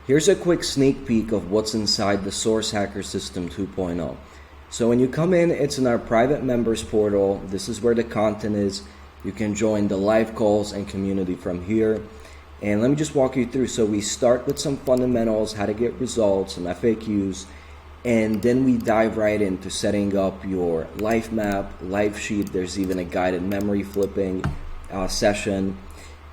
Here's a quick sneak peek of what's inside the Source Hacker System 2.0. So when you come in, it's in our private members portal. This is where the content is. You can join the live calls and community from here. And let me just walk you through. So we start with some fundamentals, how to get results, some FAQs, and then we dive right into setting up your life map, life sheet. There's even a guided memory flipping session.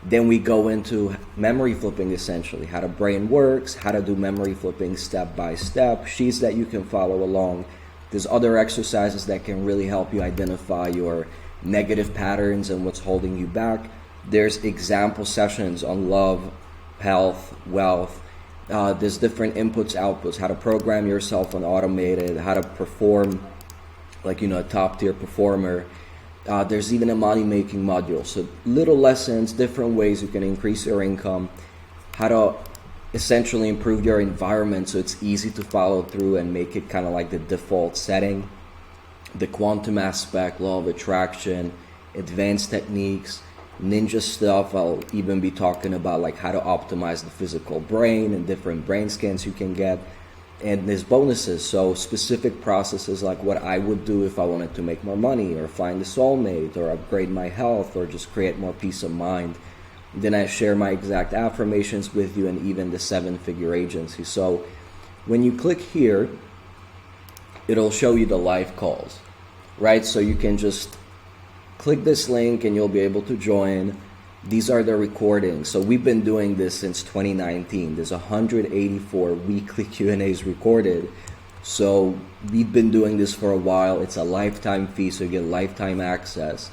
Then we go into memory flipping, essentially, how the brain works, how to do memory flipping step by step, sheets that you can follow along. There's other exercises that can really help you identify your negative patterns and what's holding you back. There's example sessions on love, health, wealth. There's different inputs, outputs, how to program yourself on automated, how to perform like, a top tier performer. There's even a money-making module. So little lessons, different ways you can increase your income, how to essentially improve your environment so it's easy to follow through and make it kind of like the default setting. The quantum aspect, law of attraction, advanced techniques, ninja stuff. I'll even be talking about like how to optimize the physical brain and different brain scans you can get. And there's bonuses, so specific processes like what I would do if I wanted to make more money or find a soulmate or upgrade my health or just create more peace of mind. Then I share my exact affirmations with you and even the 7-figure agency. So when you click here, it'll show you the live calls, right? So you can just click this link and you'll be able to join. These are the recordings. So we've been doing this since 2019. There's 184 weekly Q&As recorded. So we've been doing this for a while. It's a lifetime fee, so you get lifetime access.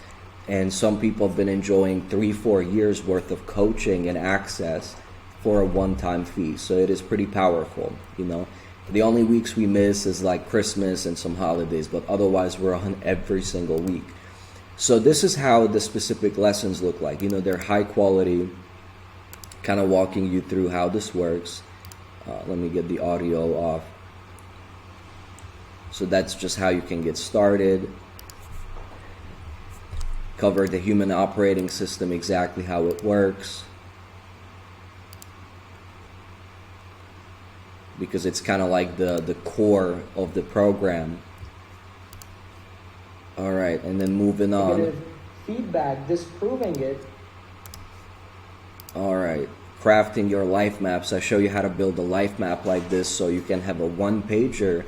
And some people have been enjoying 3-4 years worth of coaching and access for a one-time fee. So it is pretty powerful, The only weeks we miss is like Christmas and some holidays, but otherwise we're on every single week. So this is how the specific lessons look like. They're high quality, kind of walking you through how this works. Let me get the audio off. So that's just how you can get started. Cover the human operating system, exactly how it works. Because it's kind of like the core of the program. All right, and then moving on. Negative feedback disproving it. All right, crafting your life maps. I show you how to build a life map like this so you can have a one-pager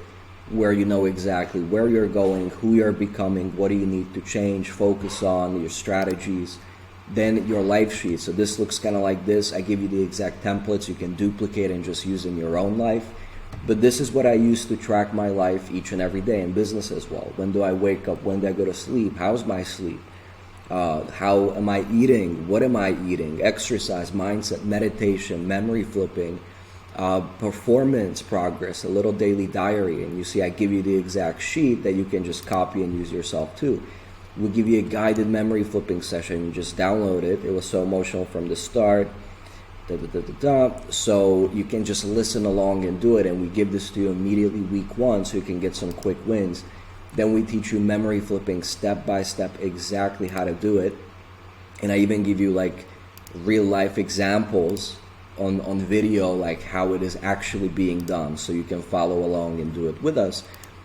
where you know exactly where you're going, who you're becoming, what do you need to change, focus on, your strategies. Then your life sheet. So this looks kind of like this. I give you the exact templates you can duplicate and just use in your own life. But this is what I use to track my life each and every day in business as well. When do I wake up? When do I go to sleep? How's my sleep? How am I eating? What am I eating? Exercise, mindset, meditation, memory flipping, performance progress, a little daily diary. And you see I give you the exact sheet that you can just copy and use yourself too. We'll give you a guided memory flipping session. You just download it. It was so emotional from the start. So you can just listen along and do it, and we give this to you immediately week 1 so you can get some quick wins. Then we teach you memory flipping step by step, exactly how to do it. And I even give you like real life examples on video, like how it is actually being done, so you can follow along and do it with us.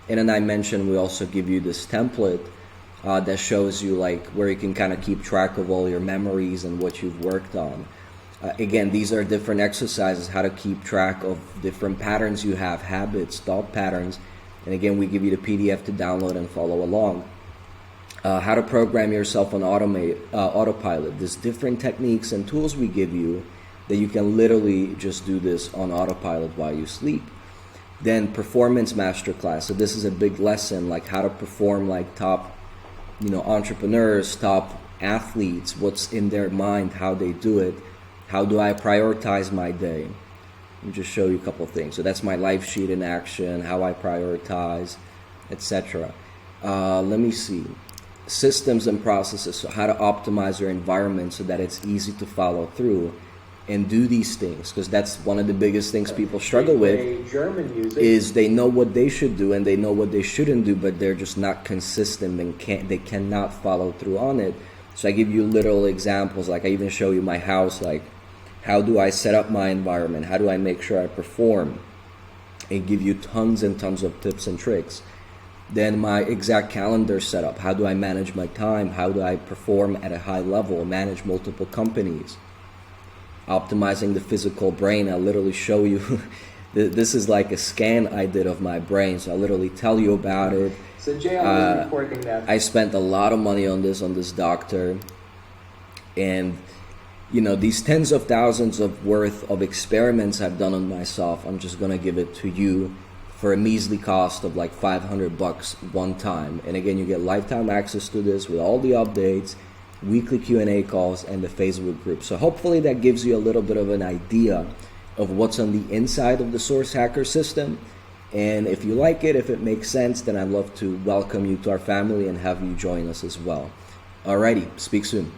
And then I mentioned we also give you this template that shows you like where you can kind of keep track of all your memories and what you've worked on. Again, these are different exercises, how to keep track of different patterns you have, habits, thought patterns. And again, we give you the PDF to download and follow along. How to program yourself on autopilot. There's different techniques and tools we give you that you can literally just do this on autopilot while you sleep. Then performance masterclass. So this is a big lesson, like how to perform like top, entrepreneurs, top athletes, what's in their mind, how they do it. How do I prioritize my day? Let me just show you a couple of things. So that's my life sheet in action, how I prioritize, etc. Let me see. Systems and processes. So how to optimize your environment so that it's easy to follow through and do these things, because that's one of the biggest things people struggle with is they know what they should do and they know what they shouldn't do, but they're just not consistent and they cannot follow through on it. So I give you little examples, like I even show you my house, like How do I set up my environment? How do I make sure I perform? And give you tons and tons of tips and tricks. Then my exact calendar setup. How do I manage my time? How do I perform at a high level, manage multiple companies? Optimizing the physical brain. I literally show you, this is like a scan I did of my brain. So I literally tell you about it. So Jay, I was recording that. I spent a lot of money on this doctor. And you know, these tens of thousands of worth of experiments I've done on myself, I'm just gonna give it to you for a measly cost of like $500 one time. And again, you get lifetime access to this with all the updates, weekly Q&A calls, and the Facebook group. So hopefully that gives you a little bit of an idea of what's on the inside of the Source Hacker system. And if you like it, if it makes sense, then I'd love to welcome you to our family and have you join us as well. Alrighty, speak soon.